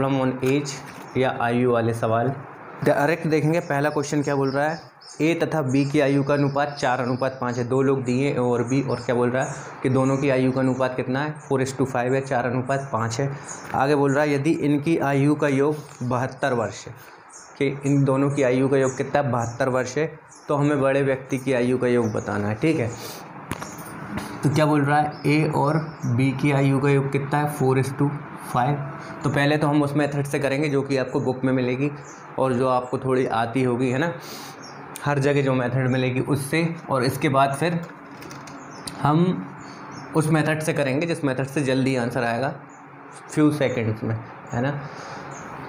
Problem on as या आयु वाले सवाल। डायरेक्ट देखेंगे। पहला क्वेश्चन क्या बोल रहा है, ए तथा बी की आयु का अनुपात 4:5 है। दो लोग दिए ए और बी, और क्या बोल रहा है कि दोनों की आयु का अनुपात कितना है, 4:5 है, 4:5 है। आगे बोल रहा है यदि इनकी आयु का योग 72 वर्ष है, कि इन दोनों की आयु का योग कितना है, 72 वर्ष है, तो हमें बड़े व्यक्ति की आयु का योग बताना है। ठीक है, तो क्या बोल रहा है, ए और बी की आयु का योग कितना है, 4:5। तो पहले तो हम उस मेथड से करेंगे जो कि आपको बुक में मिलेगी और जो आपको थोड़ी आती होगी, है ना, हर जगह जो मेथड मिलेगी उससे। और इसके बाद फिर हम उस मेथड से करेंगे जिस मेथड से जल्दी आंसर आएगा फ्यू सेकंड्स में, है ना।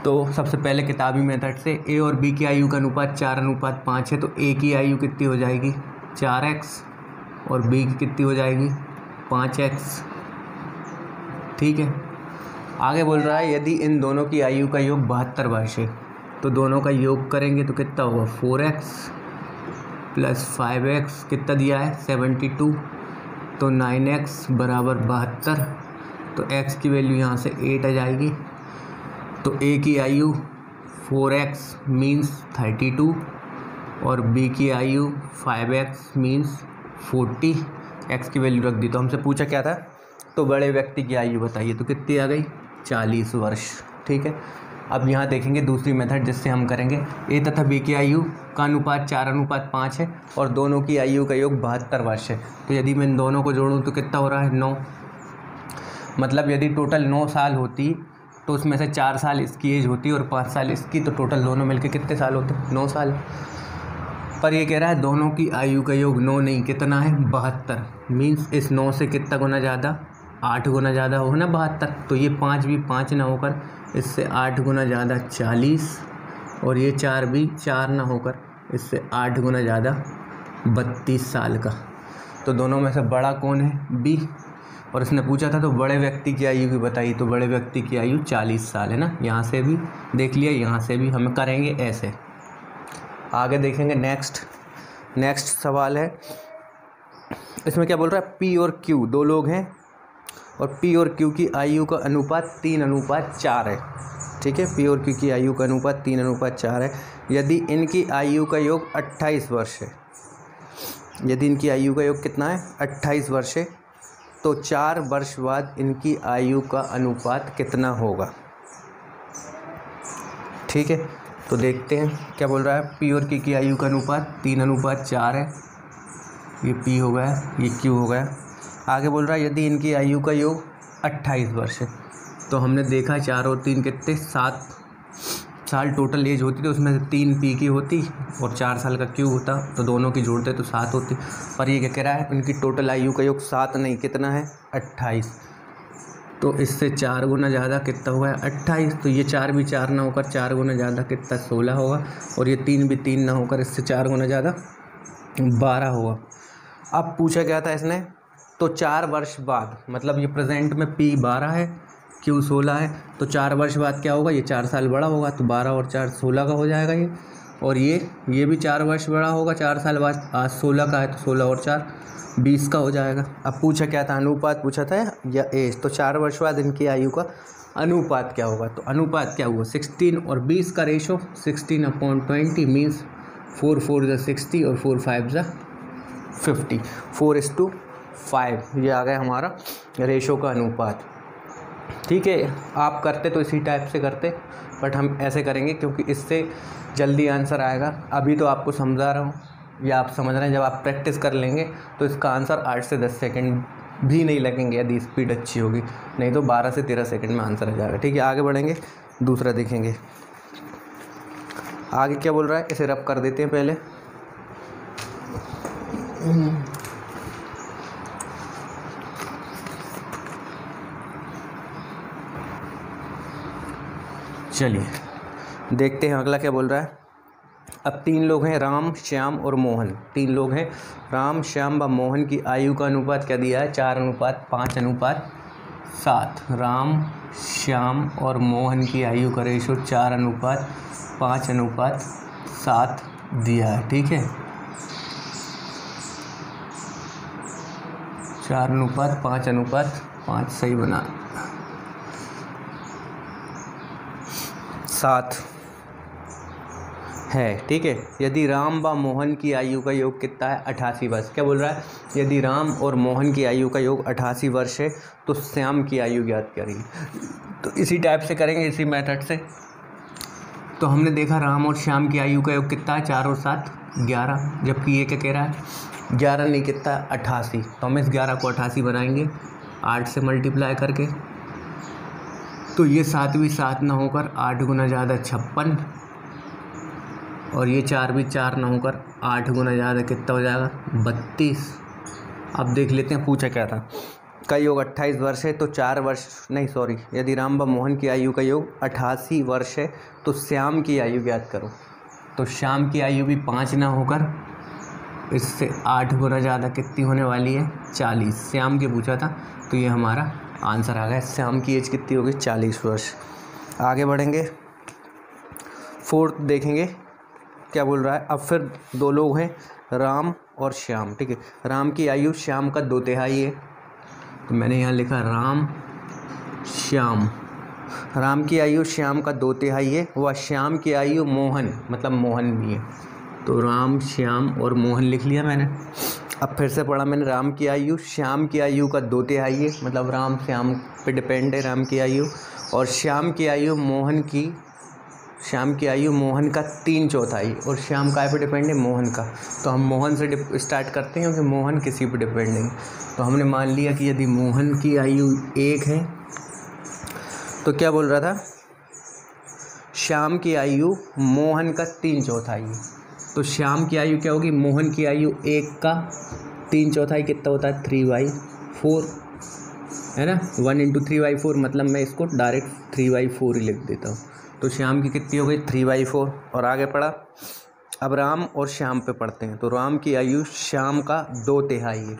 तो सबसे पहले किताबी मेथड से ए और बी की आयु का अनुपात 4:5 है, तो ए की आयु कितनी हो जाएगी, 4x, और बी की कितनी हो जाएगी, 5x। ठीक है, आगे बोल रहा है यदि इन दोनों की आयु का योग 72 वर्ष है, तो दोनों का योग करेंगे तो कितना होगा, 4x + 5x कितना दिया है, 72, तो 9x बराबर 72। तो x की वैल्यू यहाँ से 8 आ जाएगी। तो a की आयु 4x मीन्स 32 और b की आयु 5x मीन्स 40। x की वैल्यू रख दी। तो हमसे पूछा क्या था, तो बड़े व्यक्ति की आयु बताइए, तो कितनी आ गई, 40 वर्ष। ठीक है, अब यहाँ देखेंगे दूसरी मेथड जिससे हम करेंगे। ए तथा बी की आयु का अनुपात 4:5 है और दोनों की आयु का योग 72 वर्ष है। तो यदि मैं इन दोनों को जोड़ूँ तो कितना हो रहा है, 9। मतलब यदि टोटल 9 साल होती तो उसमें से 4 साल इसकी एज होती और 5 साल इसकी, तो टोटल दोनों मिलके कितने साल होते, 9 साल। पर ये कह रहा है दोनों की आयु का योग 9 नहीं, कितना है, 72। मीन्स इस 9 से कितना गुना ज़्यादा, 8 गुना ज़्यादा होगा ना 72। तो ये 5 भी 5 ना होकर इससे 8 गुना ज़्यादा 40, और ये 4 भी 4 ना होकर इससे 8 गुना ज़्यादा 32 साल का। तो दोनों में से बड़ा कौन है, बी। और इसने पूछा था तो बड़े व्यक्ति की आयु की बताइए, तो बड़े व्यक्ति की आयु 40 साल है ना। यहाँ से भी देख लिया, यहाँ से भी हम करेंगे ऐसे। आगे देखेंगे नेक्स्ट सवाल है। इसमें क्या बोल रहा है, पी और क्यू दो लोग हैं और पी और क्यू की आयु का अनुपात 3:4 है। ठीक है, पी और क्यू की आयु का अनुपात 3:4 है। यदि इनकी आयु का योग 28 वर्ष है, यदि इनकी आयु का योग कितना है, 28 वर्ष है, तो 4 वर्ष बाद इनकी आयु का अनुपात कितना होगा। ठीक है, तो देखते हैं क्या बोल रहा है। पी और क्यू की आयु का अनुपात 3:4 है, ये पी हो गया, ये क्यू हो गया। आगे बोल रहा है यदि इनकी आयु का योग 28 वर्ष है, तो हमने देखा 4 और 3 कितने, 7 साल टोटल एज होती, तो उसमें से 3 पी की होती और 4 साल का क्यू होता, तो दोनों की जोड़ते तो 7 होती। पर ये क्या कह रहा है, उनकी टोटल आयु का योग 7 नहीं, कितना है, 28। तो इससे 4 गुना ज़्यादा कितना हुआ है, 28। तो ये 4 भी 4 ना होकर 4 गुना ज़्यादा कितना, 16 होगा, और ये 3 भी 3 ना होकर इससे 4 गुना ज़्यादा 12 होगा। अब पूछा क्या था इसने, तो 4 वर्ष बाद, मतलब ये प्रेजेंट में पी 12 है, क्यू 16 है, तो 4 वर्ष बाद क्या होगा, ये 4 साल बड़ा होगा, तो 12 और 4 16 का हो जाएगा ये। और ये भी 4 वर्ष बड़ा होगा 4 साल बाद, आज 16 का है तो 16 और 4 20 का हो जाएगा। अब पूछा क्या था, अनुपात पूछा था या एज। तो 4 वर्ष बाद इनकी आयु का अनुपात क्या होगा, तो अनुपात क्या हुआ, 16 और 20 का रेशो, 16/20 मीन्स 4 4 60 और 4 5 50, 4:5 ये आ गया हमारा रेशो का अनुपात। ठीक है, आप करते तो इसी टाइप से करते, बट हम ऐसे करेंगे क्योंकि इससे जल्दी आंसर आएगा। अभी तो आपको समझा रहा हूँ या आप समझ रहे हैं, जब आप प्रैक्टिस कर लेंगे तो इसका आंसर 8 से 10 सेकंड भी नहीं लगेंगे यदि स्पीड अच्छी होगी, नहीं तो 12 से 13 सेकंड में आंसर आ जाएगा। ठीक है, आगे बढ़ेंगे, दूसरा देखेंगे। आगे क्या बोल रहा है, इसे रब कर देते हैं पहले। चलिए देखते हैं अगला क्या बोल रहा है। अब 3 लोग हैं, राम, श्याम और मोहन। 3 लोग हैं, राम, श्याम व मोहन की आयु का अनुपात क्या दिया है, 4:5:7। राम, श्याम और मोहन की आयु का रेशो 4:5:7 दिया है। ठीक है, 4:5:5 सही बना। 7 है, ठीक है। यदि राम व मोहन की आयु का योग कितना है? 88 वर्ष। क्या बोल रहा है? यदि राम और मोहन की आयु का योग 88 वर्ष है तो श्याम की आयु ज्ञात करिए। तो इसी टाइप से करेंगे, इसी मेथड से। तो हमने देखा राम और श्याम की आयु का योग कितना है? 4 और 7 11, जबकि ये क्या कह रहा है? 11 नहीं, कितना? 88। तो हम इस 11 को 88 बनाएंगे 8 से मल्टीप्लाई करके। तो ये 7 भी 7 ना होकर 8 गुना ज़्यादा 56, और ये 4 भी 4 ना होकर 8 गुना ज़्यादा कितना हो जाएगा? 32। अब देख लेते हैं पूछा क्या था। का योग 28 वर्ष है तो 4 वर्ष नहीं, सॉरी, यदि राम व मोहन की आयु का योग 88 वर्ष है तो श्याम की आयु ज्ञात करो। तो श्याम की आयु भी 5 ना होकर इससे 8 गुना ज़्यादा कितनी होने वाली है? 40। श्याम के पूछा था, तो ये हमारा आंसर आ गया। श्याम की एज कितनी होगी? 40 वर्ष। आगे बढ़ेंगे, 4th देखेंगे क्या बोल रहा है। अब फिर 2 लोग हैं, राम और श्याम, ठीक है। राम की आयु श्याम का 2/3 है, तो मैंने यहाँ लिखा राम श्याम। राम की आयु श्याम का 2/3 है, व श्याम की आयु मोहन, मतलब मोहन भी है, तो राम श्याम और मोहन लिख लिया मैंने। अब फिर से पढ़ा मैंने, राम की आयु श्याम की आयु का 2/3 है, मतलब राम श्याम पे डिपेंड है राम की आयु, और श्याम की आयु मोहन का 3/4, और श्याम काय पे डिपेंड है? मोहन का। तो हम मोहन से स्टार्ट करते हैं, क्योंकि मोहन किसी पे डिपेंड नहीं। तो हमने मान लिया कि यदि मोहन की आयु 1 है तो क्या बोल रहा था? श्याम की आयु मोहन का 3/4 है। तो श्याम की आयु क्या होगी? मोहन की आयु 1 का 3/4 कितना होता है? 3/4 है ना। 1 × 3/4, मतलब मैं इसको डायरेक्ट 3/4 ही लिख देता हूँ। तो श्याम की कितनी हो गई? 3/4। और आगे पढ़ा, अब राम और श्याम पे पढ़ते हैं। तो राम की आयु श्याम का 2/3 है।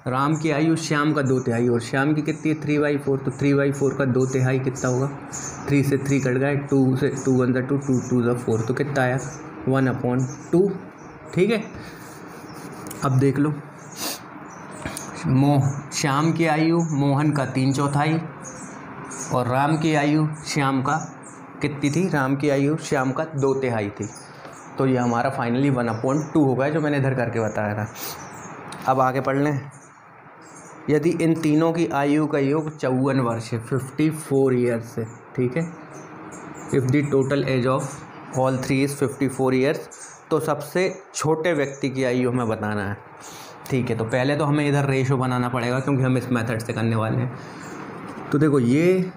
राम की आयु श्याम का 2/3 और श्याम की कितनी है? 3/4। तो 3/4 का 2/3 कितना होगा? 3 से 3 कट गए, 2 से 2 1 2, 2 2 4, तो कितना आया? 1/2। ठीक है। अब देख लो, श्याम की आयु मोहन का 3/4 और राम की आयु श्याम का कितनी थी? राम की आयु श्याम का 2/3 थी। तो ये हमारा फाइनली 1/2 हो गया, जो मैंने इधर करके बताया था। अब आगे पढ़ लें। यदि इन तीनों की आयु का योग 54 वर्ष है, 54 ईयर्स है, ठीक है। If the total age of all 3 is 54 years, तो सबसे छोटे व्यक्ति की आयु हमें बताना है, ठीक है। तो पहले तो हमें इधर रेशो बनाना पड़ेगा, क्योंकि हम इस मेथड से करने वाले हैं। तो देखो, ये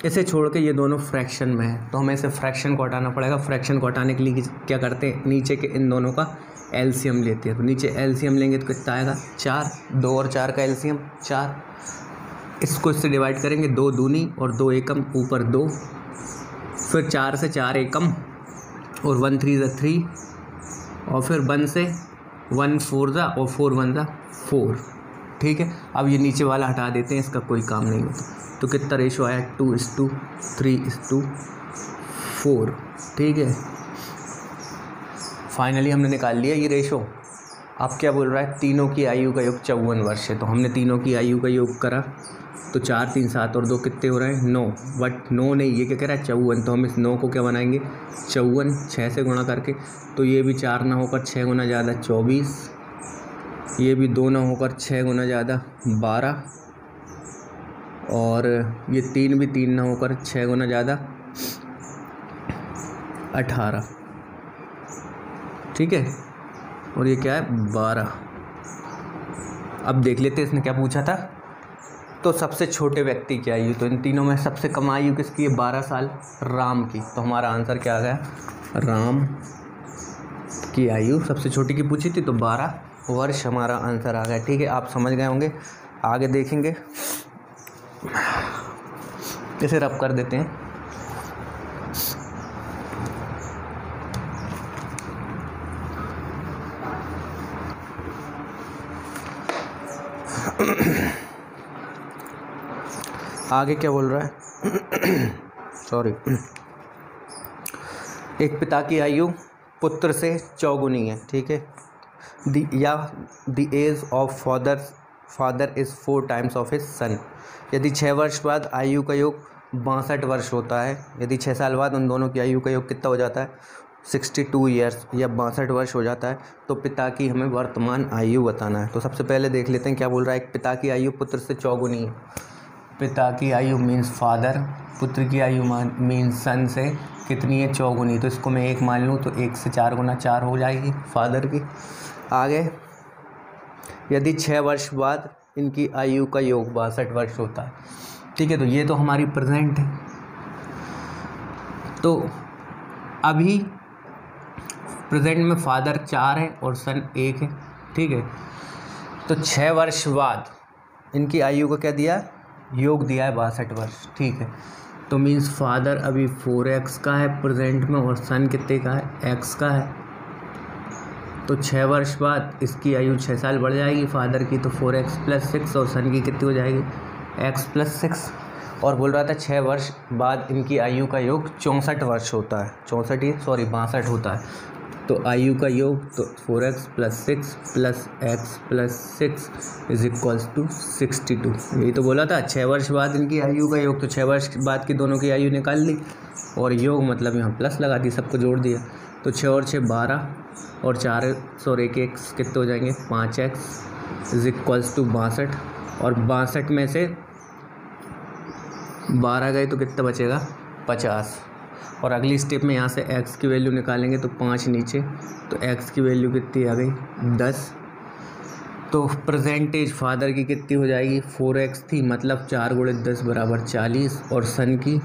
इसे छोड़ के ये दोनों फ्रैक्शन में है, तो हमें इसे फ्रैक्शन को हटाना पड़ेगा। फ्रैक्शन को हटाने के लिए क्या करते हैं? नीचे के इन दोनों का एलसीएम लेते हैं। तो नीचे एलसीएम लेंगे तो कितना आएगा? 4। 2 और 4 का एलसीएम 4। इसको इससे डिवाइड करेंगे, 2 दूनी और 2 एकम, ऊपर 2, फिर 4 से 4 एकम और 1 3 = 3, और फिर 1 से 1 4 ज़ा और 4 1 ज़ा 4, ठीक है। अब ये नीचे वाला हटा देते हैं, इसका कोई काम नहीं होता। तो कितना रेशो आया? 2:3:4, ठीक है। फाइनली हमने निकाल लिया ये रेशो। अब क्या बोल रहा है? तीनों की आयु का योग 54 वर्ष है। तो हमने तीनों की आयु का योग करा, तो 4 3 7 और 2 कितने हो रहे हैं? 9। बट 9 नहीं, ये क्या कह रहा है? 54। तो हम इस 9 को क्या बनाएंगे? 54 6 से गुणा करके। तो ये भी 4 ना होकर 6 गुना ज़्यादा 24, ये भी 2 ना होकर 6 गुना ज़्यादा 12, और ये 3 भी 3 ना होकर 6 गुना ज़्यादा 18, ठीक है। और ये क्या है? 12। अब देख लेते हैं इसने क्या पूछा था। तो सबसे छोटे व्यक्ति की आयु, तो इन तीनों में सबसे कम आयु किसकी है? 12 साल, राम की। तो हमारा आंसर क्या आ गया? राम की आयु सबसे छोटी की पूछी थी, तो 12 वर्ष हमारा आंसर आ गया, ठीक है। आप समझ गए होंगे। आगे देखेंगे, इसे रब कर देते हैं। आगे क्या बोल रहा है? सॉरी, एक पिता की आयु पुत्र से चौगुनी है, ठीक है। The age of father is 4 times of his son. यदि 6 वर्ष बाद आयु का योग 62 वर्ष होता है। यदि 6 साल बाद उन दोनों की आयु का योग कितना हो जाता है, 62 ईयर्स या 62 वर्ष हो जाता है, तो पिता की हमें वर्तमान आयु बताना है। तो सबसे पहले देख लेते हैं क्या बोल रहा है। एक पिता की आयु पुत्र से चौगुनी है। पिता की आयु मीन्स फादर, पुत्र की आयु मीन्स सन से कितनी है, चौगुनी। तो इसको मैं 1 मान लूँ तो 1 से 4 गुना 4 हो जाएगी फादर की। आगे, यदि 6 वर्ष बाद इनकी आयु का योग 62 वर्ष होता है। ठीक है, तो ये तो हमारी प्रेजेंट है। तो अभी प्रेजेंट में फादर 4 है और सन 1 है। ठीक है, तो 6 वर्ष बाद इनकी आयु को क्या दिया, योग दिया है 62 वर्ष। ठीक है, तो मीन्स फादर अभी 4x का है प्रेजेंट में और सन कितने का है, x का है। तो 6 वर्ष बाद इसकी आयु 6 साल बढ़ जाएगी फादर की, तो 4x + 6 और सन की कितनी हो जाएगी, x + 6। और बोल रहा था 6 वर्ष बाद इनकी आयु का योग 64 वर्ष होता है, 62 होता है। तो आयु का योग तो 4x + 6 + x + 6 = 62। यही तो बोला था 6 वर्ष बाद इनकी आयु का योग। तो 6 वर्ष बाद की दोनों की आयु निकाल ली और योग मतलब यहाँ प्लस लगा दी, सबको जोड़ दिया। तो 6 और 6 12 और 4 और 1 x कितने हो जाएंगे, 5x = 62। और 62 में से 12 गए तो कितना बचेगा, 50। और अगली स्टेप में यहाँ से x की वैल्यू निकालेंगे तो 5 नीचे, तो x की वैल्यू कितनी आ गई, 10। तो परसेंटेज फादर की कितनी हो जाएगी, 4x थी, मतलब 4 × 10 = 40 और सन की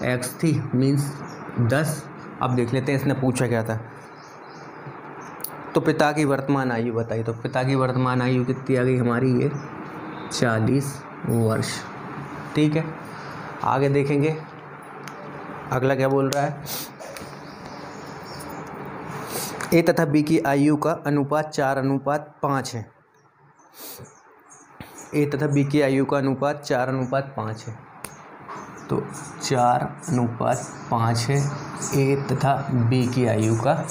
x थी मीन्स 10। अब देख लेते हैं इसने पूछा क्या था। तो पिता की वर्तमान आयु बताई, तो पिता की वर्तमान आयु कितनी आ गई हमारी, ये 40 वर्ष। ठीक है, आगे देखेंगे अगला क्या बोल रहा है। ए तथा बी की आयु का अनुपात 4:5 है। ए तथा बी की आयु का अनुपात 4:5 है। तो 4:5 है ए तथा बी की आयु का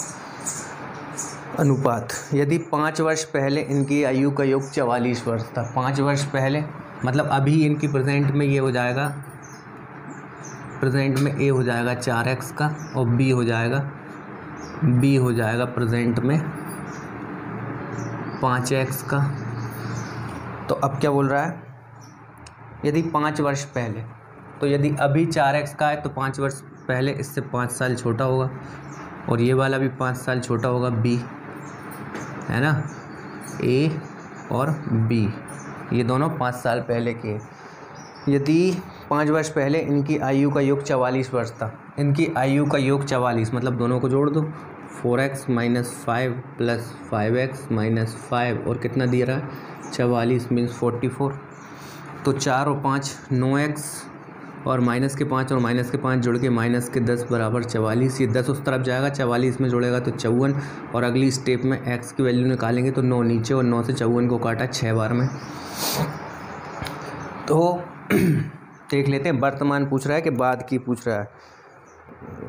अनुपात। यदि 5 वर्ष पहले इनकी आयु का योग 44 वर्ष था, 5 वर्ष पहले मतलब अभी इनकी प्रेजेंट में ये हो जाएगा, प्रेजेंट में ए हो जाएगा 4x का और बी हो जाएगा प्रेजेंट में 5x का। तो अब क्या बोल रहा है, यदि 5 वर्ष पहले, तो यदि अभी 4x का है तो 5 वर्ष पहले इससे 5 साल छोटा होगा और ये वाला भी 5 साल छोटा होगा, बी है ना, ए और बी ये दोनों 5 साल पहले के। यदि 5 वर्ष पहले इनकी आयु का योग 44 वर्ष था, इनकी आयु का योग 44 मतलब दोनों को जोड़ दो, 4x - 5 + 5x - 5 और कितना दिया रहा है, 44 मीन्स 44। तो 4 और 5 9x और -5 और -5 जुड़ के -10 = 44। ये 10 उस तरफ जाएगा, 44 में जुड़ेगा तो 54। और अगली स्टेप में x की वैल्यू निकालेंगे तो 9 नीचे और 9 से 54 को काटा 6 बार में। तो देख लेते हैं, वर्तमान पूछ रहा है कि बाद की पूछ रहा है,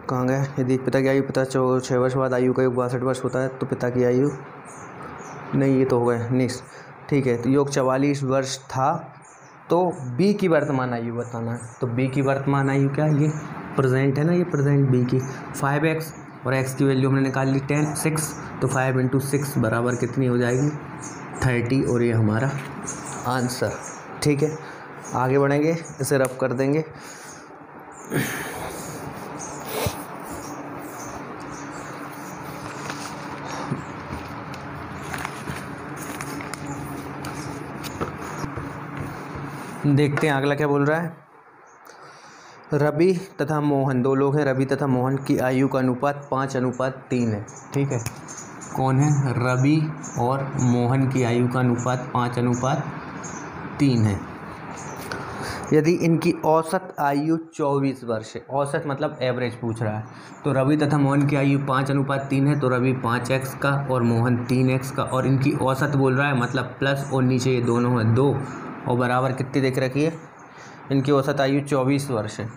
कहाँ गए। यदि पिता की आयु 6 वर्ष बाद आयु का योग 62 वर्ष होता है तो पिता की आयु नहीं, ये तो हो गए नेक्स्ट। ठीक है, तो योग 44 वर्ष था, तो बी की वर्तमान आयु बताना है। तो बी की वर्तमान आयु क्या है, ये प्रेजेंट है ना, ये प्रेजेंट बी की 5x और x की वैल्यू हमने निकाल ली 6। तो 5 × 6 बराबर कितनी हो जाएगी, 30 और ये हमारा आंसर। ठीक है, आगे बढ़ेंगे, इसे रब कर देंगे। देखते हैं अगला क्या बोल रहा है। रवि तथा मोहन, दो लोग हैं, रवि तथा मोहन की आयु का अनुपात 5:3 है। ठीक है, कौन है, रवि और मोहन की आयु का अनुपात 5:3 है। यदि इनकी औसत आयु 24 वर्ष है, औसत मतलब एवरेज पूछ रहा है, तो रवि तथा मोहन की आयु 5:3 है, तो रवि 5x का और मोहन 3x का, और इनकी औसत बोल रहा है मतलब प्लस और नीचे ये दोनों है 2 और बराबर कितनी देख रखी है, इनकी औसत आयु 24 वर्ष है।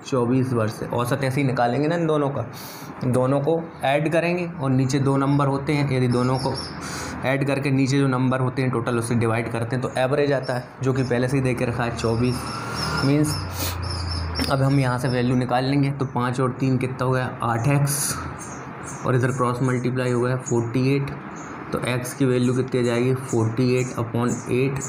24 वर्ष है, औसत ऐसे ही निकालेंगे ना, इन दोनों को ऐड करेंगे और नीचे 2 नंबर होते हैं, यदि दोनों को ऐड करके नीचे जो नंबर होते हैं टोटल उससे डिवाइड करते हैं तो एवरेज आता है, जो कि पहले से ही दे के रखा है 24 मीन्स अब हम यहाँ से वैल्यू निकाल लेंगे। तो 5 और 3 कितना हो गया 8x, और इधर क्रॉस मल्टीप्लाई हो गया 48। तो x की वैल्यू कितनी आ जाएगी 48/8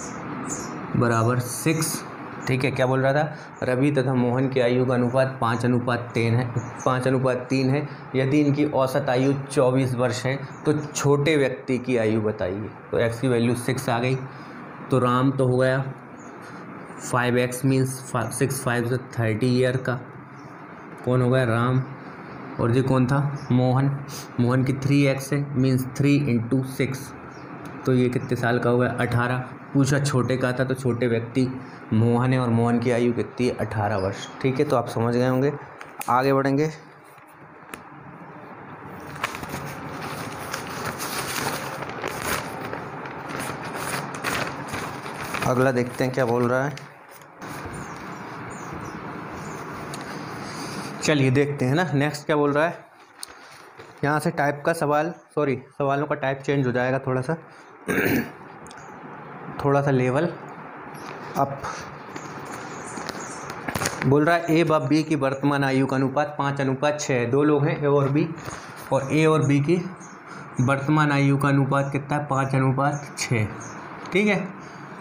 बराबर 6। ठीक है, क्या बोल रहा था, रवि तथा मोहन की आयु का अनुपात 5:3 है। यदि इनकी औसत आयु 24 वर्ष है तो छोटे व्यक्ति की आयु बताइए। तो x की वैल्यू 6 आ गई। तो राम तो हो गया 5x मीन्स 6 5 से 30 ईयर का, कौन हो गया राम, और जी कौन था मोहन की 3x है मीन्स 3 × 6, तो ये कितने साल का हो गया 18। पूछा छोटे का था तो छोटे व्यक्ति मोहन है और मोहन की आयु कितनी है 18 वर्ष। ठीक है, तो आप समझ गए होंगे। आगे बढ़ेंगे। अगला देखते हैं क्या बोल रहा है। चलिए देखते हैं ना नेक्स्ट क्या बोल रहा है। यहाँ से टाइप का सवालों का टाइप चेंज हो जाएगा थोड़ा सा लेवल अप। बोल रहा है ए व बी की वर्तमान आयु का अनुपात 5:6 है। दो लोग हैं ए और बी, और ए और बी की वर्तमान आयु का अनुपात कितना है 5:6। ठीक है,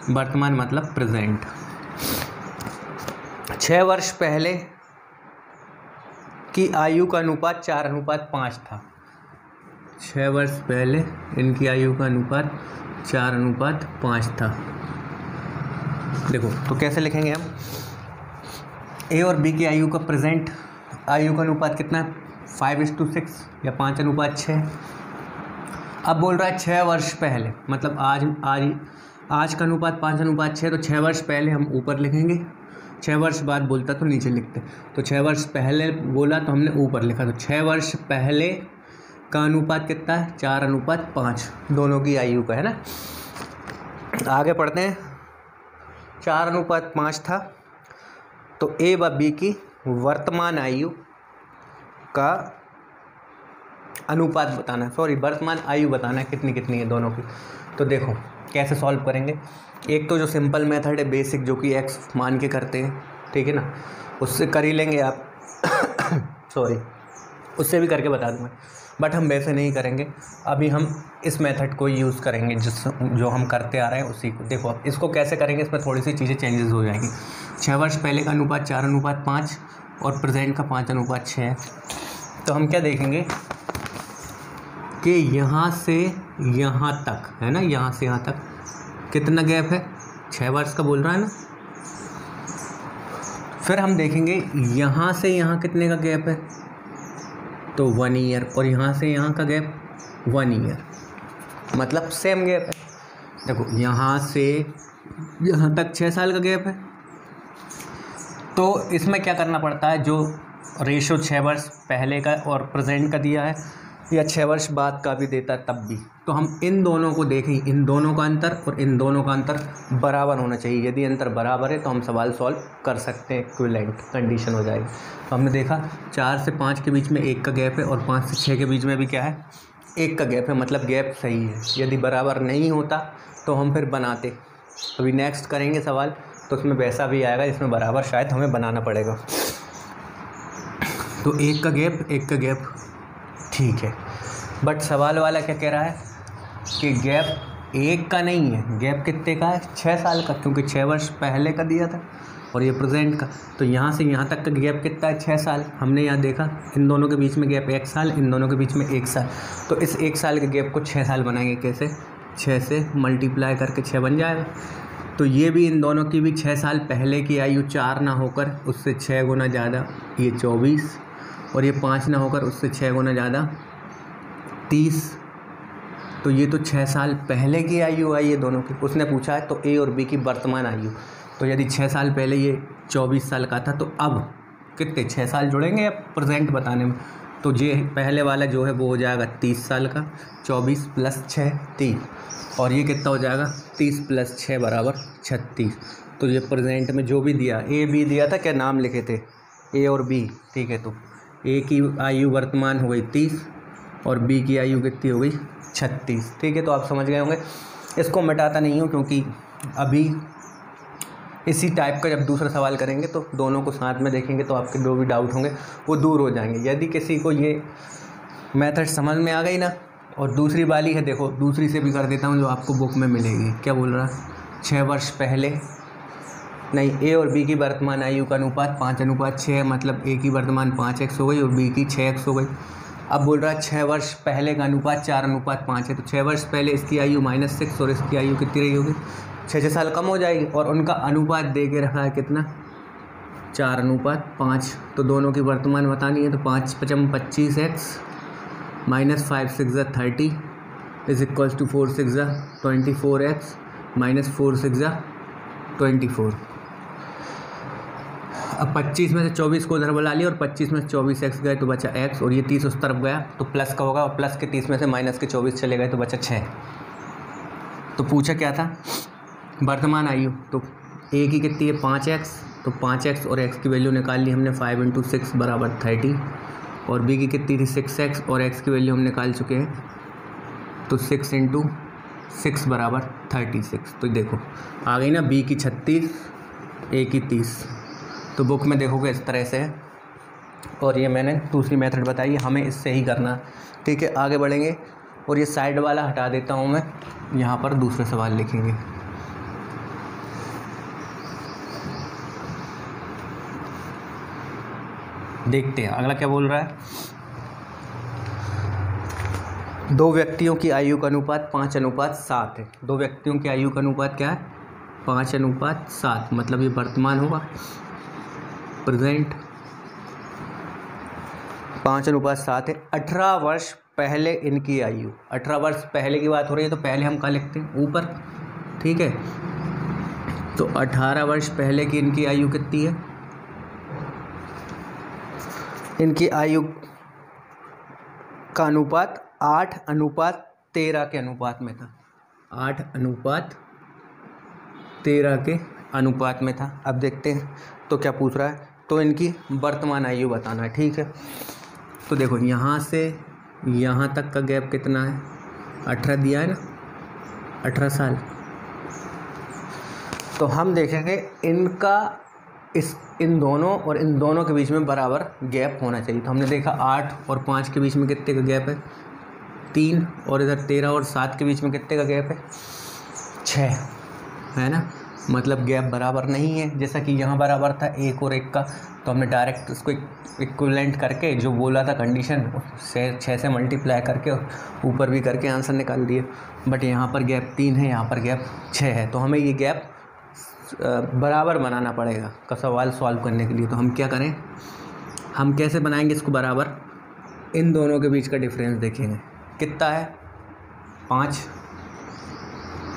वर्तमान मतलब प्रेजेंट। 6 वर्ष पहले की आयु का अनुपात 4:5 था। 6 वर्ष पहले इनकी आयु का अनुपात 4:5 था। देखो तो कैसे लिखेंगे हम, ए और बी की आयु का प्रेजेंट आयु का अनुपात कितना है 5:6 या 5:6। अब बोल रहा है 6 वर्ष पहले, मतलब आज का अनुपात 5:6, तो 6 वर्ष पहले हम ऊपर लिखेंगे, 6 वर्ष बाद बोलता तो नीचे लिखते। तो 6 वर्ष पहले बोला तो हमने ऊपर लिखा। तो 6 वर्ष पहले का अनुपात कितना है 4:5, दोनों की आयु का है ना। आगे पढ़ते हैं। 4:5 था, तो ए व बी की वर्तमान आयु का अनुपात बताना है, वर्तमान आयु बताना है कितनी कितनी है दोनों की। तो देखो कैसे सॉल्व करेंगे। एक तो जो सिंपल मेथड है बेसिक, जो कि x मान के करते हैं, ठीक है ना, उससे कर ही लेंगे आप उससे भी करके बता दूँगा, बट हम वैसे नहीं करेंगे। अभी हम इस मेथड को यूज़ करेंगे जो हम करते आ रहे हैं उसी को। देखो अब इसको कैसे करेंगे, इसमें थोड़ी सी चीज़ें चेंजेस हो जाएंगी। 6 वर्ष पहले का अनुपात 4:5 और प्रेजेंट का 5:6 है। तो हम क्या देखेंगे कि यहाँ से यहाँ तक है ना, यहाँ से यहाँ तक कितना गैप है 6 वर्ष का बोल रहा है ना। फिर हम देखेंगे यहाँ से यहाँ कितने का गैप है, तो 1 ईयर, और यहाँ से यहाँ का गैप 1 ईयर, मतलब सेम गैप है। देखो यहाँ से यहाँ तक 6 साल का गैप है। तो इसमें क्या करना पड़ता है, जो रेशो 6 वर्ष पहले का और प्रेजेंट का दिया है या 6 वर्ष बाद का भी देता है तब भी, तो हम इन दोनों को देखें, इन दोनों का अंतर और इन दोनों का अंतर बराबर होना चाहिए। यदि अंतर बराबर है तो हम सवाल सॉल्व कर सकते हैं, इक्विवेलेंट कंडीशन हो जाएगी। तो हमने देखा 4 से 5 के बीच में 1 का गैप है और 5 से 6 के बीच में भी क्या है 1 का गैप है, मतलब गैप सही है। यदि बराबर नहीं होता तो हम फिर बनाते। अभी नेक्स्ट करेंगे सवाल तो उसमें वैसा भी आएगा, इसमें बराबर शायद हमें बनाना पड़ेगा। तो 1 का गैप ठीक है, बट सवाल वाला क्या कह रहा है कि गैप 1 का नहीं है, गैप कितने का है 6 साल का, क्योंकि 6 वर्ष पहले का दिया था और ये प्रेजेंट का। तो यहाँ से यहाँ तक का गैप कितना है 6 साल। हमने यहाँ देखा इन दोनों के बीच में गैप 1 साल, इन दोनों के बीच में 1 साल। तो इस 1 साल के गैप को 6 साल बनाएंगे कैसे, 6 से मल्टीप्लाई करके 6 बन जाएगा। तो ये भी इन दोनों की भी 6 साल पहले की आयु 4 ना होकर उससे 6 गुना ज़्यादा ये 24, और ये 5 ना होकर उससे 6 गुना ज़्यादा 30। तो ये तो 6 साल पहले की आयु आई है दोनों की। उसने पूछा है तो ए और बी की वर्तमान आयु, तो यदि 6 साल पहले ये 24 साल का था, तो अब कितने 6 साल जुड़ेंगे या प्रेजेंट बताने में, तो ये पहले वाला जो है वो हो जाएगा 30 साल का, 24 + 6 30, और ये कितना हो जाएगा 30 + 6 बराबर 36। तो ये प्रेजेंट में जो भी दिया, ए बी दिया था, क्या नाम लिखे थे ए और बी, ठीक है। तो ए की आयु वर्तमान हो गई 30 और बी की आयु कितनी हो गई 36, ठीक है। तो आप समझ गए होंगे। इसको मिटाता नहीं हूँ क्योंकि अभी इसी टाइप का जब दूसरा सवाल करेंगे तो दोनों को साथ में देखेंगे तो आपके जो भी डाउट होंगे वो दूर हो जाएंगे। यदि किसी को ये मेथड समझ में आ गई ना, और दूसरी वाली है, देखो दूसरी से भी कर देता हूँ जो आपको बुक में मिलेगी। क्या बोल रहा है, 6 वर्ष पहले, नहीं, ए और बी की वर्तमान आयु का अनुपात 5:6, मतलब ए की वर्तमान 5x हो गई और बी की 6x हो गई। अब बोल रहा है 6 वर्ष पहले का अनुपात 4:5 है, तो 6 वर्ष पहले इसकी आयु -6 और इसकी आयु कितनी रही होगी, 6 साल कम हो जाएगी। और उनका अनुपात दे के रखा है कितना, 4:5। तो दोनों की वर्तमान बतानी है, तो 5×5 = 25x -5 × 6 = 30 = 4 × 6 = 24x -4 × 6 = 24। अब 25 में से 24 को उधर बुला लिया और 25 में से 24x गए तो बचा x, और ये 30 उस तरफ गया तो प्लस का होगा, और प्लस के 30 में से माइनस के 24 चले गए तो बचा 6। तो पूछा क्या था, वर्तमान आयु, तो a की कितनी है 5x, तो 5x और x की वैल्यू निकाल ली हमने, 5 × 6 = 30, और b की कितनी थी 6x और x की वैल्यू हम निकाल चुके हैं, तो 6 × 6 = 36। तो देखो आ गई ना, b की 36, a की 30। तो बुक में देखोगे इस तरह से है, और ये मैंने दूसरी मेथड बताई, हमें इससे ही करना। ठीक है, आगे बढ़ेंगे, और ये साइड वाला हटा देता हूँ मैं, यहाँ पर दूसरे सवाल लिखेंगे। देखते हैं अगला क्या बोल रहा है। 2 व्यक्तियों की आयु का अनुपात 5:7 है। 2 व्यक्तियों की आयु का अनुपात क्या है, 5:7, मतलब ये वर्तमान होगा, प्रेजेंट, 5:7 है। 18 वर्ष पहले इनकी आयु, 18 वर्ष पहले की बात हो रही है, तो पहले हम क्या लिखते हैं ऊपर, ठीक है। तो 18 वर्ष पहले की इनकी आयु कितनी है, इनकी आयु का अनुपात 8:13 के अनुपात में था, 8:13 के अनुपात में था। अब देखते हैं तो क्या पूछ रहा है, तो इनकी वर्तमान आयु बताना है। ठीक है, तो देखो यहाँ से यहाँ तक का गैप कितना है, 18 दिया है ना, 18 साल। तो हम देखेंगे इनका इन दोनों और इन दोनों के बीच में बराबर गैप होना चाहिए। तो हमने देखा 8 और 5 के बीच में कितने का गैप है, 3, और इधर 13 और 7 के बीच में कितने का गैप है, 6 है ना, मतलब गैप बराबर नहीं है। जैसा कि यहाँ बराबर था 1 और 1 का, तो हमने डायरेक्ट उसको इक्विवेलेंट करके जो बोला था कंडीशन से 6 से मल्टीप्लाई करके ऊपर भी करके आंसर निकाल दिए। बट यहाँ पर गैप 3 है, यहाँ पर गैप 6 है, तो हमें ये गैप बराबर बनाना पड़ेगा का सवाल सॉल्व करने के लिए। तो हम क्या करें, हम कैसे बनाएंगे इसको बराबर, इन दोनों के बीच का डिफरेंस देखेंगे कितना है 5,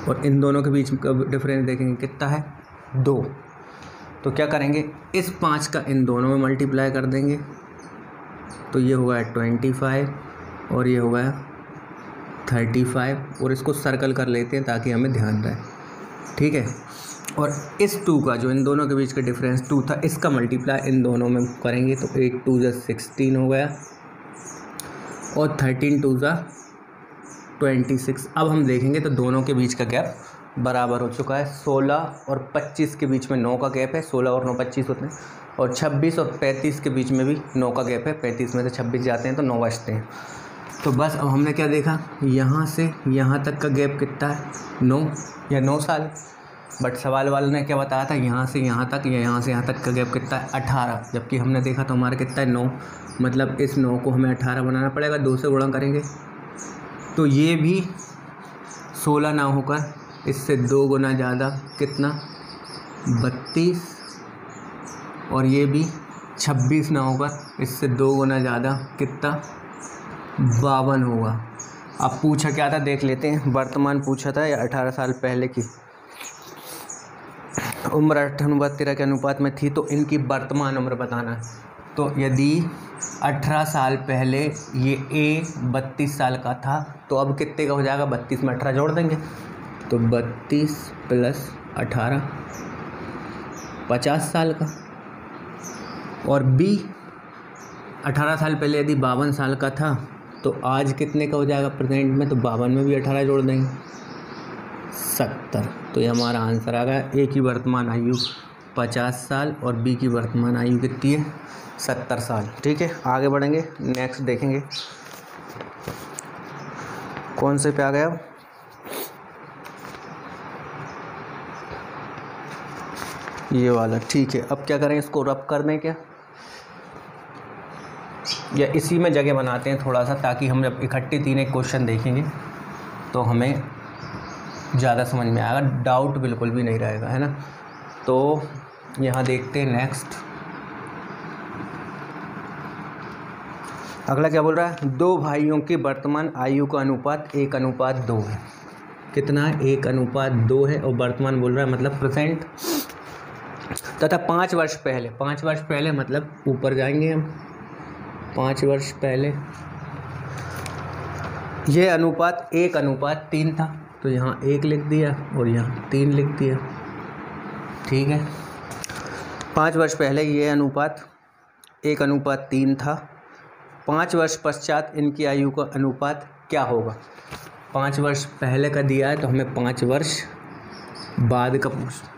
और इन दोनों के बीच का डिफरेंस देखेंगे कितना है 2। तो क्या करेंगे, इस 5 का इन दोनों में मल्टीप्लाई कर देंगे, तो ये होगा 25 और ये होगा 35, और इसको सर्कल कर लेते हैं ताकि हमें ध्यान रहे। ठीक है, और इस 2 का जो इन दोनों के बीच का डिफरेंस 2 था, इसका मल्टीप्लाई इन दोनों में करेंगे, तो 8 × 2 = 16 हो गया, और 13 × 2 = 26। अब हम देखेंगे तो दोनों के बीच का गैप बराबर हो चुका है। 16 और 25 के बीच में 9 का गैप है, 16 और 9 25 होते हैं, और 26 और 35 के बीच में भी 9 का गैप है, 35 में से 26 जाते हैं तो 9 बचते हैं। तो बस अब हमने क्या देखा, यहाँ से यहाँ तक का गैप कितना है 9 या 9 साल। बट सवाल वाले ने क्या बताया था, यहाँ से यहाँ तक या यहाँ से यहाँ तक का गैप कितना है 18, जबकि हमने देखा तो हमारा कितना है 9, मतलब इस 9 को हमें 18 बनाना पड़ेगा, 2 से गुणा करेंगे तो ये भी 16 ना होकर इससे 2 गुना ज़्यादा कितना 32, और ये भी 26 ना होकर इससे 2 गुना ज़्यादा कितना 52 होगा। अब पूछा क्या था देख लेते हैं, वर्तमान पूछा था या 18 साल पहले की उम्र 8:13 के अनुपात में थी, तो इनकी वर्तमान उम्र बताना है। तो यदि 18 साल पहले ये A 32 साल का था, तो अब कितने का हो जाएगा, 32 में 18 जोड़ देंगे, तो 32 + 18 50 साल का। और B 18 साल पहले यदि 52 साल का था, तो आज कितने का हो जाएगा प्रेजेंट में, तो 52 में भी 18 जोड़ देंगे, 70। तो ये हमारा आंसर आ गया। ए की वर्तमान आयु 50 साल और बी की वर्तमान आयु कितनी है 70 साल। ठीक है, आगे बढ़ेंगे, नेक्स्ट देखेंगे कौन से पे आ गया। ये वाला। ठीक है, अब क्या करें, इसको रब कर दें क्या, या इसी में जगह बनाते हैं थोड़ा सा, ताकि हम जब इकट्ठे 3 एक क्वेश्चन देखेंगे तो हमें ज़्यादा समझ में आएगा, डाउट बिल्कुल भी नहीं रहेगा, है ना। तो यहाँ देखते हैं नेक्स्ट। अगला क्या बोल रहा है, 2 भाइयों की वर्तमान आयु का अनुपात 1:2 है। कितना है, 1:2 है, और वर्तमान बोल रहा है मतलब प्रेजेंट, तथा 5 वर्ष पहले, 5 वर्ष पहले मतलब ऊपर जाएंगे हम, 5 वर्ष पहले ये अनुपात 1:3 था। तो यहाँ 1 लिख दिया और यहाँ 3 लिख दिया। ठीक है, 5 वर्ष पहले ये अनुपात 1:3 था। 5 वर्ष पश्चात इनकी आयु का अनुपात क्या होगा। 5 वर्ष पहले का दिया है तो हमें 5 वर्ष बाद का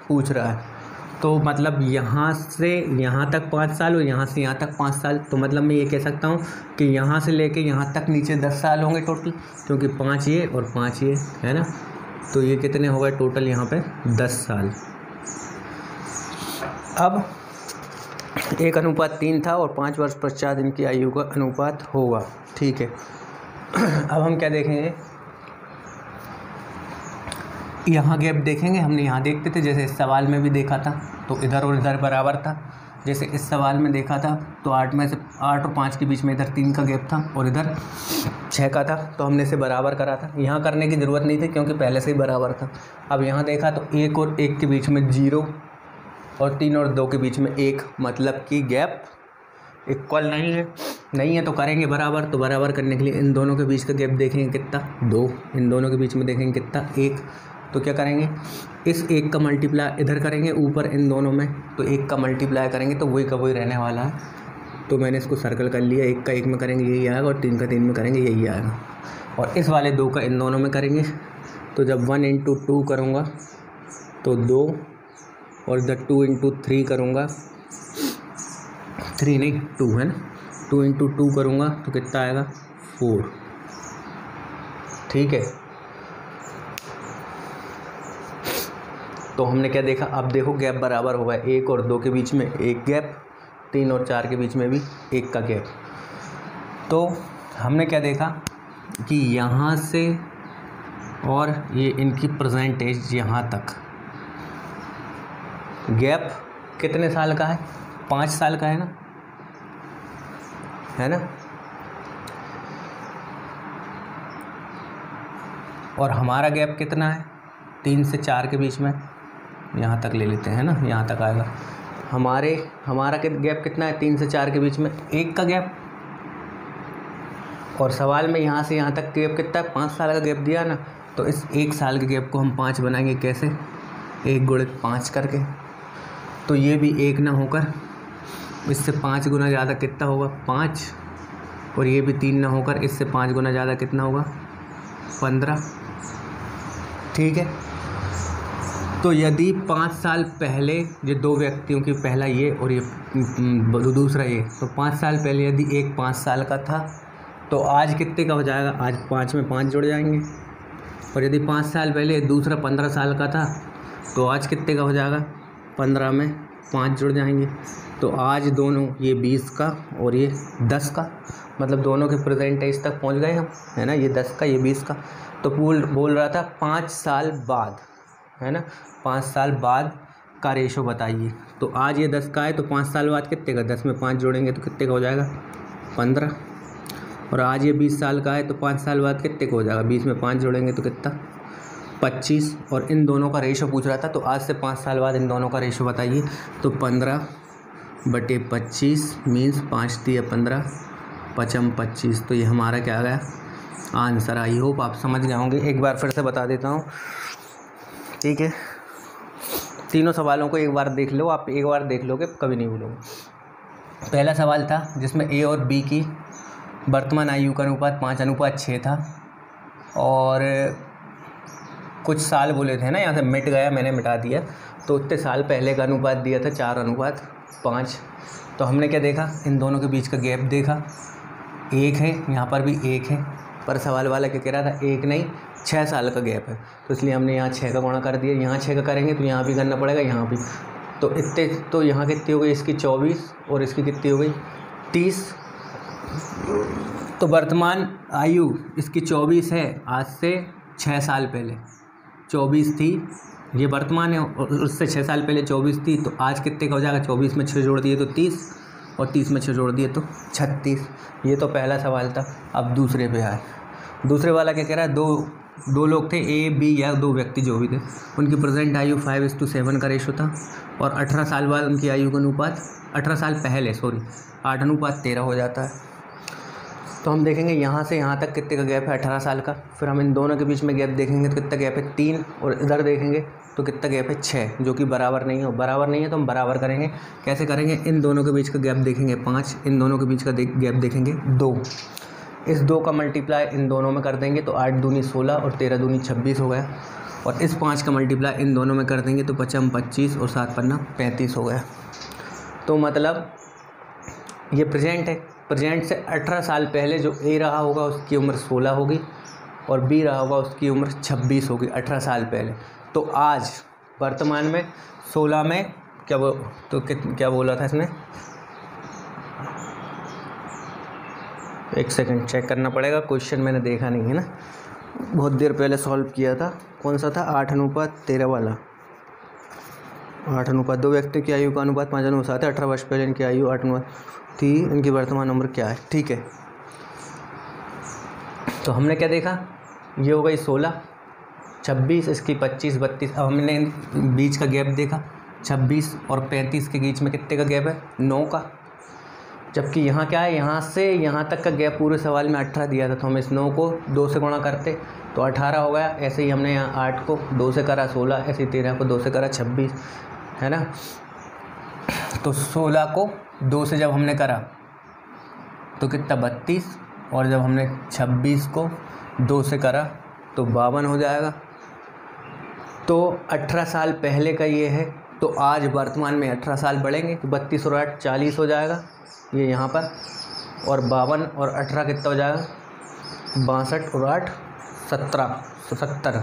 पूछ रहा है। तो मतलब यहाँ से यहाँ तक 5 साल और यहाँ से यहाँ तक 5 साल। तो मतलब मैं ये कह सकता हूँ कि यहाँ से लेके यहाँ तक नीचे 10 साल होंगे टोटल, क्योंकि 5 ये और 5 ये, है ना। तो ये कितने हो गए टोटल यहाँ पे 10 साल। अब 1:3 था और 5 वर्ष पश्चात इनकी आयु का अनुपात होगा। ठीक है, अब हम क्या देखेंगे, यहाँ गैप देखेंगे। हमने यहाँ देखते थे, जैसे इस सवाल में भी देखा था तो इधर और इधर बराबर था। जैसे इस सवाल में देखा था तो 8 में से 8 और 5 के बीच में इधर 3 का गैप था और इधर 6 का था, तो हमने इसे बराबर करा था। यहाँ करने की ज़रूरत नहीं थी क्योंकि पहले से ही बराबर था। अब यहाँ देखा तो 1 और 1 के बीच में 0 और 3 और 2 के बीच में 1, मतलब कि गैप इक्वल नहीं है तो करेंगे बराबर। तो बराबर करने के लिए इन दोनों के बीच का गैप देखेंगे कितना, 2। इन दोनों के बीच में देखेंगे कितना, 1। तो क्या करेंगे, इस 1 का मल्टीप्लाई इधर करेंगे ऊपर इन दोनों में, तो 1 का मल्टीप्लाई करेंगे तो वही का वही रहने वाला है। तो मैंने इसको सर्कल कर लिया, 1 का 1 में करेंगे यही आएगा और 3 का 3 में करेंगे यही आएगा। और इस वाले 2 का इन दोनों में करेंगे, तो जब 1 × 2 करूँगा तो 2, और इधर 2 × 3 करूँगा, 3 नहीं 2 है ना, 2 × 2 करूँगा तो कितना आएगा 4। ठीक है, तो हमने क्या देखा, अब देखो गैप बराबर होगा, 1 और 2 के बीच में 1 गैप, 3 और 4 के बीच में भी 1 का गैप। तो हमने क्या देखा कि यहाँ से और ये इनकी प्रेजेंट एज यहाँ तक गैप कितने साल का है, 5 साल का है ना, है ना। और हमारा गैप कितना है, 3 से 4 के बीच में, यहाँ तक ले लेते हैं ना, यहाँ तक आएगा। हमारा गैप कितना है, 3 से 4 के बीच में 1 का गैप। और सवाल में यहाँ से यहाँ तक गैप कितना है, 5 साल का गैप दिया ना। तो इस 1 साल के गैप को हम 5 बनाएंगे, कैसे, 1 × 5 करके। तो ये भी 1 ना होकर इससे 5 गुना ज़्यादा कितना होगा, 5। और ये भी 3 ना होकर इससे 5 गुना ज़्यादा कितना होगा, 15। ठीक है, तो यदि 5 साल पहले ये 2 व्यक्तियों की, पहला ये और ये दूसरा ये, तो 5 साल पहले यदि एक 5 साल का था तो आज कितने का हो जाएगा, आज 5 में 5 जुड़ जाएंगे। और यदि 5 साल पहले दूसरा 15 साल का था तो आज कितने का हो जाएगा, 15 में 5 जुड़ जाएंगे। तो आज दोनों, ये 20 का और ये 10 का, मतलब दोनों के प्रेजेंट एज तक पहुंच गए हम, है ना। ये 10 का, ये 20 का। तो बोल रहा था 5 साल बाद, है ना, 5 साल बाद का रेशो बताइए। तो आज ये 10 का है तो 5 साल बाद कितने का, 10 में 5 जोड़ेंगे तो कितने का हो जाएगा, 15। और आज ये 20 साल का है तो 5 साल बाद कितने का हो जाएगा, 20 में 5 जोड़ेंगे तो कितना, 25। और इन दोनों का रेशो पूछ रहा था, तो आज से 5 साल बाद इन दोनों का रेशो बताइए। तो 15/25 मीन्स 5 × 15, 25। तो ये हमारा क्या आ गया आंसर। आई होप आप समझ गए होंगे। एक बार फिर से बता देता हूँ, ठीक है। तीनों सवालों को एक बार देख लो, आप एक बार देख लोगे कभी नहीं भूलोगे। पहला सवाल था जिसमें ए और बी की वर्तमान आयु का अनुपात 5:6 था और कुछ साल बोले थे ना, यहाँ से मिट गया, मैंने मिटा दिया। तो उतने साल पहले का अनुपात दिया था 4:5। तो हमने क्या देखा, इन दोनों के बीच का गैप देखा, 1 है, यहाँ पर भी 1 है, पर सवाल वाला क्या कह रहा था, 1 नहीं 6 साल का गैप है। तो इसलिए हमने यहाँ 6 का गुणा कर दिया, यहाँ 6 का करेंगे तो यहाँ भी करना पड़ेगा, यहाँ भी। तो इतने, तो यहाँ कितनी हो गई इसकी 24 और इसकी कितनी हो गई 30। तो वर्तमान आयु इसकी 24 है, आज से 6 साल पहले 24 थी, ये वर्तमान है, और उससे 6 साल पहले 24 थी। तो आज कितने का हो जाएगा, 24 में 6 जोड़ दिए तो 30, और 30 में 6 जोड़ दिए तो 36। ये तो पहला सवाल था। अब दूसरे पे आए। दूसरे वाला क्या कह रहा है, दो लोग थे, ए बी या 2 व्यक्ति जो भी थे, उनकी प्रेजेंट आयु 5:7 का रेशो था, और 18 साल बाद उनकी आयु का अनुपात 18 साल पहले 8:13 हो जाता है। तो हम देखेंगे यहाँ से यहाँ तक कितने का गैप है, 18 साल का। फिर हम इन दोनों के बीच में गैप देखेंगे तो कितना गैप है 3, और इधर देखेंगे तो कितना गैप है 6, जो कि बराबर नहीं है। बराबर नहीं है तो हम बराबर करेंगे। कैसे करेंगे, इन दोनों के बीच का गैप देखेंगे 5, इन दोनों के बीच का गैप देखेंगे 2। इस 2 का मल्टीप्लाई इन दोनों में कर देंगे तो 8 दूनी 16 और 13 दूनी 26 हो गया। और इस 5 का मल्टीप्लाई इन दोनों में कर देंगे तो 5 25 और 7 पन्ना 35 हो गया। तो मतलब ये प्रेजेंट है। प्रेजेंट से 18 साल पहले जो ए रहा होगा उसकी उम्र 16 होगी, और बी रहा होगा उसकी उम्र 26 होगी 18 साल पहले। तो आज वर्तमान में 16 में क्या बोला था इसने, एक सेकंड चेक करना पड़ेगा, क्वेश्चन मैंने देखा नहीं है ना, बहुत देर पहले सॉल्व किया था। कौन सा था, 8:13 वाला। 8:2 2 व्यक्ति की आयु का अनुपात 5:7 है। 18 वर्ष पहले इनकी आयु 8 थी, इनकी वर्तमान उम्र क्या है। ठीक है, तो हमने क्या देखा, ये हो गई 16, 26, इसकी 25 32। अब हमने बीच का गैप देखा, 26 और 35 के बीच में कितने का गैप है, 9 का। जबकि यहाँ क्या है, यहाँ से यहाँ तक का गैप पूरे सवाल में 18 दिया था, तो हम इस 9 को 2 से गुणा करते तो 18 हो गया। ऐसे ही हमने यहाँ 8 को 2 से करा 16, ऐसे ही 13 को 2 से करा 26, है ना। तो 16 को 2 से जब हमने करा तो कितना 32, और जब हमने 26 को 2 से करा तो 52 हो जाएगा। तो 18 साल पहले का ये है, तो आज वर्तमान में 18 साल बढ़ेंगे तो 32 और 8 40 हो जाएगा, ये यहाँ पर। और 52 और 18 कितना हो जाएगा, 62 और 8 17, 70।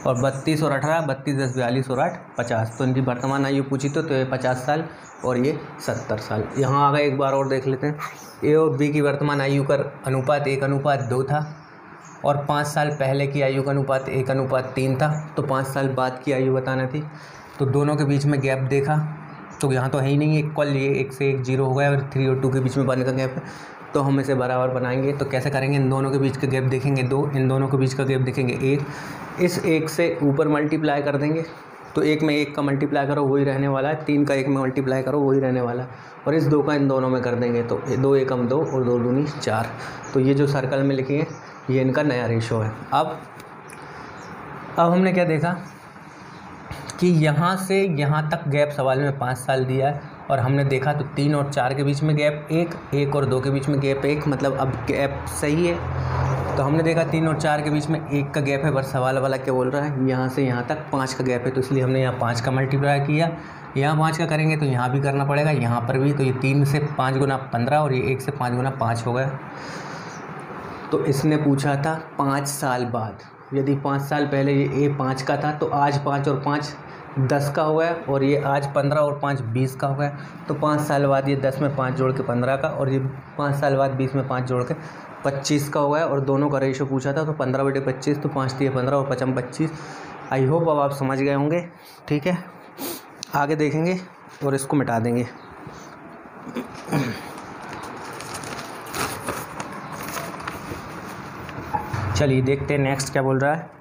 और 32 और 18 32 10 42 और 8 50। तो इनकी वर्तमान आयु पूछी तो ये 50 साल और ये 70 साल। यहाँ आ गए, एक बार और देख लेते हैं। ए और बी की वर्तमान आयु का अनुपात 1:2 था, और 5 साल पहले की आयु का अनुपात 1:3 था। तो 5 साल बाद की आयु बताना थी। तो दोनों के बीच में गैप देखा तो यहाँ तो है ही नहीं, इक्वल, ये 1 से 1 0 हो गया, और 3 और 2 के बीच में 1 का गैप है। तो हम इसे बराबर बनाएंगे। तो कैसे करेंगे, इन दोनों के बीच का गैप देखेंगे 2, इन दोनों के बीच का गैप देखेंगे 1। इस 1 से ऊपर मल्टीप्लाई कर देंगे, तो 1 में 1 का मल्टीप्लाई करो वही रहने वाला है, 3 का 1 में मल्टीप्लाई करो वही रहने वाला है, और इस 2 का इन दोनों में कर देंगे तो 2 एकम 2 और 2 दूनी 4। तो ये जो सर्कल में लिखी है ये इनका नया रेशो है। अब हमने क्या देखा कि यहाँ से यहाँ तक गैप सवाल में 5 साल दिया है, और हमने देखा तो 3 और 4 के बीच में गैप 1, 1 और 2 के बीच में गैप 1, मतलब अब गैप सही है। तो हमने देखा 3 और 4 के बीच में 1 का गैप है, पर सवाल वाला क्या बोल रहा है, यहाँ से यहाँ तक 5 का गैप है। तो इसलिए हमने यहाँ 5 का मल्टीप्लाई किया, यहाँ 5 का करेंगे तो यहाँ भी करना पड़ेगा, यहाँ पर भी। तो ये 3 से 5 गुना 15 और ये 1 से 5 गुना 5 हो गया। तो इसने पूछा था 5 साल बाद, यदि 5 साल पहले ये 5 का था तो आज 5 और 5 10 का हो गया, और ये आज 15 और 5 20 का हो गया। तो 5 साल बाद ये 10 में 5 जोड़ के 15 का, और ये 5 साल बाद 20 में 5 जोड़ के 25 का हो गया। और दोनों का रेशो पूछा था तो 15/25, तो 5 दिए 15 और 5 25। आई होप अब आप समझ गए होंगे। ठीक है, आगे देखेंगे और इसको मिटा देंगे। चलिए देखते हैं नेक्स्ट क्या बोल रहा है।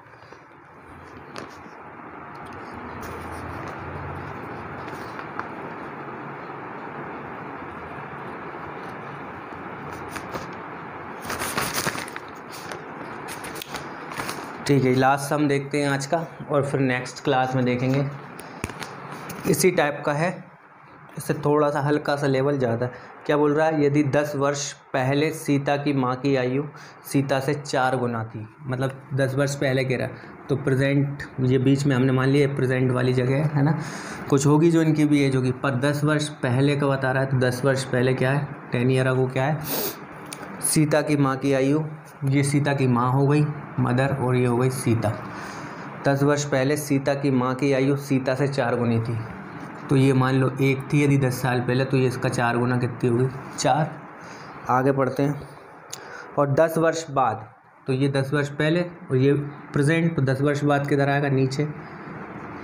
ठीक है, लास्ट सम देखते हैं आज का, और फिर नेक्स्ट क्लास में देखेंगे। इसी टाइप का है, इससे थोड़ा सा हल्का सा लेवल ज़्यादा। क्या बोल रहा है, यदि 10 वर्ष पहले सीता की माँ की आयु सीता से 4 गुना थी, मतलब 10 वर्ष पहले कह रहा है, तो प्रेजेंट ये बीच में हमने मान लिया प्रेजेंट वाली जगह है ना, कुछ होगी जो इनकी भी एज होगी, पर 10 वर्ष पहले का बता रहा है। तो 10 वर्ष पहले क्या है, 10 ईयर अगो क्या है, सीता की माँ की आयु, ये सीता की माँ हो गई मदर और ये हो गई सीता। 10 वर्ष पहले सीता की माँ की आयु सीता से 4 गुनी थी, तो ये मान लो 1 थी यदि 10 साल पहले, तो ये इसका 4 गुना कितनी होगी, 4। आगे पढ़ते हैं। और 10 वर्ष बाद, तो ये 10 वर्ष पहले और ये प्रेजेंट, तो 10 वर्ष बाद किधर आएगा नीचे,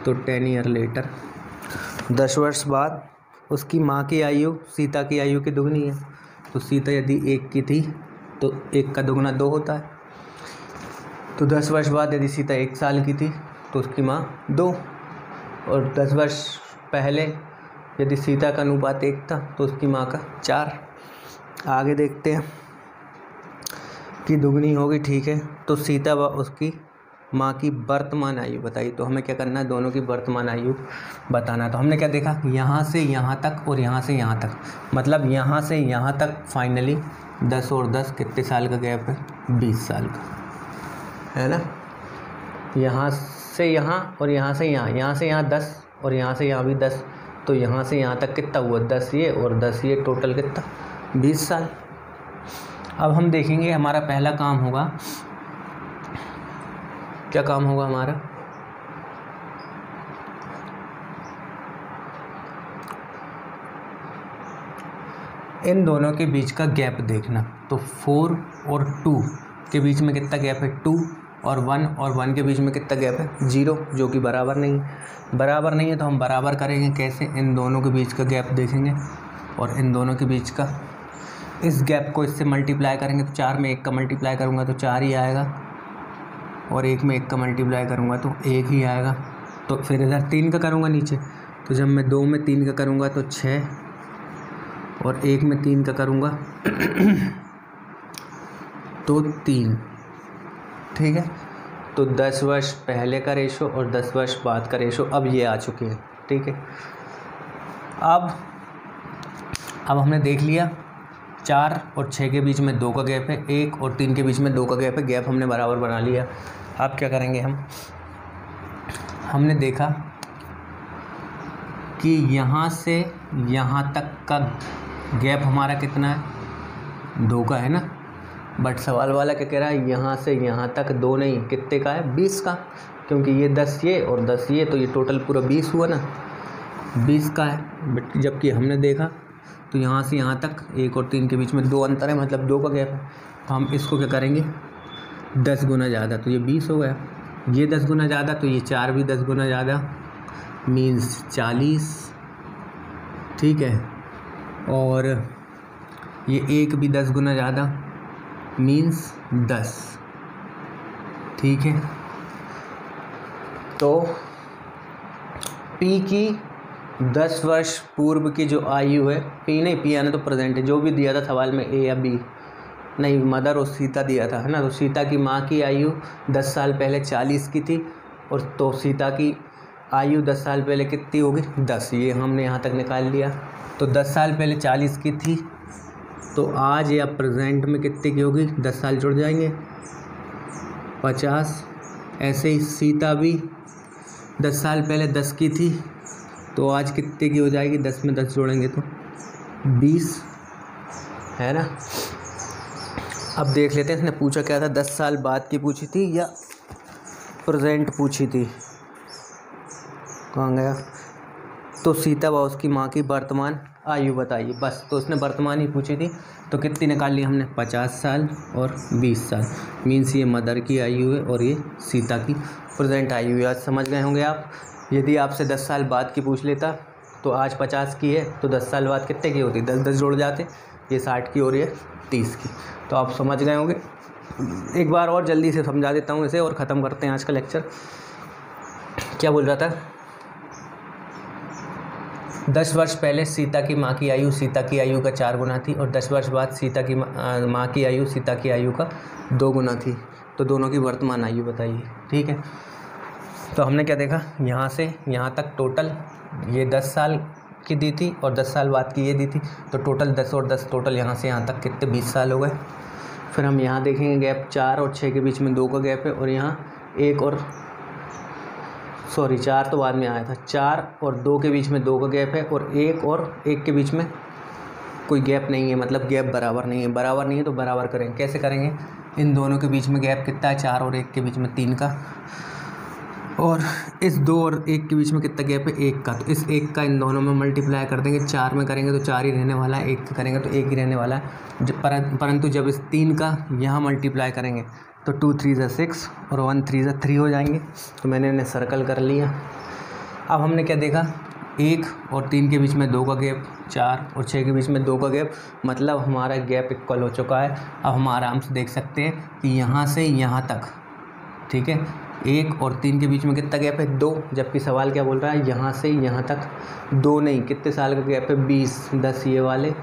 तो 10 ईयर लेटर। 10 वर्ष बाद उसकी माँ की आयु सीता की आयु की दुगनी है, तो सीता यदि 1 की थी तो 1 का दुगना 2 होता है। तो 10 वर्ष बाद यदि सीता 1 साल की थी तो उसकी माँ 2, और 10 वर्ष पहले यदि सीता का अनुपात 1 था तो उसकी माँ का 4। आगे देखते हैं कि दुगनी होगी, ठीक है। तो सीता व उसकी माँ की वर्तमान आयु बताइए, तो हमें क्या करना है, दोनों की वर्तमान आयु बताना है। तो हमने क्या देखा, यहाँ से यहाँ तक और यहाँ से यहाँ तक, मतलब यहाँ से यहाँ तक फाइनली 10 और 10 कितने साल का गैप है, 20 साल का, है ना। यहाँ से यहाँ और यहाँ से यहाँ, यहाँ से यहाँ 10 और यहाँ से यहाँ भी 10, तो यहाँ से यहाँ तक कितना हुआ, 10 ये और 10 ये, टोटल कितना, 20 साल। अब हम देखेंगे हमारा पहला काम होगा, क्या काम होगा हमारा, इन दोनों के बीच का गैप देखना। तो 4 और 2 के बीच में कितना गैप है, 2, और 1 के बीच में कितना गैप है, 0, जो कि बराबर नहीं है। बराबर नहीं है तो हम बराबर करेंगे कैसे, इन दोनों के बीच का गैप देखेंगे और इन दोनों के बीच का, इस गैप को इससे मल्टीप्लाई करेंगे, तो 4 में 1 का मल्टीप्लाई करूँगा तो 4 ही आएगा, और 1 में 1 का मल्टीप्लाई करूँगा तो 1 ही आएगा। तो फिर इधर 3 का करूँगा नीचे, तो जब मैं 2 में 3 का करूँगा तो 6, और 1 में 3 का करूँगा तो 3, ठीक है। तो 10 वर्ष पहले का रेशो और 10 वर्ष बाद का रेशो अब ये आ चुके हैं, ठीक है। अब हमने देख लिया 4 और 6 के बीच में 2 का गैप है, 1 और 3 के बीच में 2 का गैप है, गैप हमने बराबर बना लिया। अब क्या करेंगे हमने देखा कि यहाँ से यहाँ तक का गैप हमारा कितना है, 2 का है ना, बट सवाल वाला क्या कह रहा है, यहाँ से यहाँ तक 2 नहीं, कितने का है, 20 का, क्योंकि ये 10 ये और 10 ये, तो ये टोटल पूरा 20 हुआ ना, 20 का है। बट जबकि हमने देखा तो यहाँ से यहाँ तक 1 और 3 के बीच में 2 अंतर है, मतलब 2 का गैप है। तो हम इसको क्या करेंगे, 10 गुना ज़्यादा, तो ये 20 हो गया, ये 10 गुना ज़्यादा, तो ये 4 भी 10 गुना ज़्यादा, मीन्स 40, ठीक है। और ये 1 भी 10 गुना ज़्यादा, मीन्स 10, ठीक है। तो P की 10 वर्ष पूर्व की जो आयु है, P नहीं, P आना तो प्रेजेंट है, जो भी दिया था सवाल में, A या B नहीं, मदर और सीता दिया था, है ना। तो सीता की माँ की आयु 10 साल पहले 40 की थी, और तो सीता की आयु 10 साल पहले कितनी होगी, 10, ये हमने यहाँ तक निकाल लिया। तो 10 साल पहले 40 की थी, तो आज या प्रेजेंट में कितने की होगी, 10 साल जुड़ जाएंगे, 50। ऐसे ही सीता भी 10 साल पहले 10 की थी, तो आज कितने की हो जाएगी, 10 में 10 जोड़ेंगे तो 20, है ना। अब देख लेते हैं इसने पूछा क्या था, 10 साल बाद की पूछी थी या प्रेजेंट पूछी थी, कहाँ गया। तो सीता व उसकी माँ की वर्तमान आयु बताइए, बस। तो उसने वर्तमान ही पूछी थी, तो कितनी निकाल ली हमने, 50 साल और 20 साल, मीन्स ये मदर की आयु है और ये सीता की प्रेजेंट आयु है। आज समझ गए होंगे आप। यदि आपसे 10 साल बाद की पूछ लेता तो आज 50 की है, तो 10 साल बाद कितने की होती, 10-10 जोड़ जाते, ये 60 की और ये 30 की। तो आप समझ गए होंगे। एक बार और जल्दी से समझा देता हूँ इसे और ख़त्म करते हैं आज का लेक्चर। क्या बोल रहा था, 10 वर्ष पहले सीता की माँ की आयु सीता की आयु का 4 गुना थी, और 10 वर्ष बाद सीता की माँ की आयु सीता की आयु का 2 गुना थी। तो दोनों की वर्तमान आयु बताइए, ठीक है। तो हमने क्या देखा, यहाँ से यहाँ तक टोटल ये 10 साल की दी थी और 10 साल बाद की ये दी थी, तो टोटल 10 और 10 टोटल यहाँ से यहाँ तक कितने 20 साल हो गए। फिर हम यहाँ देखेंगे गैप 4 और 6 के बीच में 2 का गैप है, और यहाँ 1 और सॉरी 4 तो बाद में आया था, 4 और 2 के बीच में 2 का गैप है, और 1 के बीच में कोई गैप नहीं है, मतलब गैप बराबर नहीं है। बराबर नहीं है तो बराबर करेंगे, कैसे करेंगे, इन दोनों के बीच में गैप कितना है, 4 और 1 के बीच में 3 का, और इस 2 और 1 के बीच में कितना गैप है, 1 का। तो इस 1 का इन दोनों में मल्टीप्लाई कर देंगे, 4 में करेंगे तो 4 ही रहने वाला है, 1 करेंगे तो 1 ही रहने वाला है। परंतु जब इस 3 का यहाँ मल्टीप्लाई करेंगे तो 2 3 ज़ा 6 और 1 3 ज़ा 3 हो जाएंगे। तो मैंने इन्हें सर्कल कर लिया। अब हमने क्या देखा, 1 और 3 के बीच में 2 का गैप, 4 और 6 के बीच में 2 का गैप, मतलब हमारा गैप इक्वल हो चुका है। अब हम आराम से देख सकते हैं कि यहाँ से यहाँ तक, ठीक है, 1 और 3 के बीच में कितना गैप है, 2, जबकि सवाल क्या बोल रहा है, यहाँ से यहाँ तक 2 नहीं, कितने साल का गैप है, 20, 10 ये वाले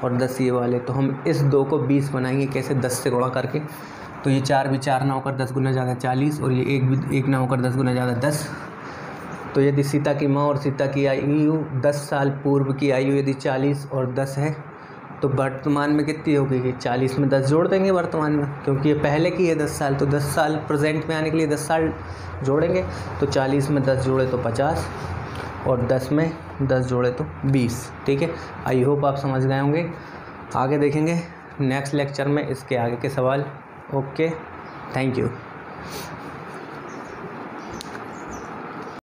और 10 ये वाले। तो हम इस 2 को 20 बनाएंगे, कैसे, 10 से गुणा करके। तो ये 4 भी 4 ना होकर 10 गुना ज़्यादा 40, और ये 1 भी 1 ना होकर 10 गुना ज़्यादा 10। तो यदि सीता की माँ और सीता की आयु 10 साल पूर्व की आयु यदि 40 और 10 है, तो वर्तमान में कितनी होगी, 40 में 10 जोड़ देंगे वर्तमान में, क्योंकि ये पहले की है 10 साल, तो 10 साल प्रेजेंट में आने के लिए 10 साल जोड़ेंगे। तो 40 में 10 जोड़े तो 50, और 10 में 10 जोड़े तो 20। ठीक है, आई होप आप समझ गए होंगे। आगे देखेंगे नेक्स्ट लेक्चर में इसके आगे के सवाल। Okay, thank you.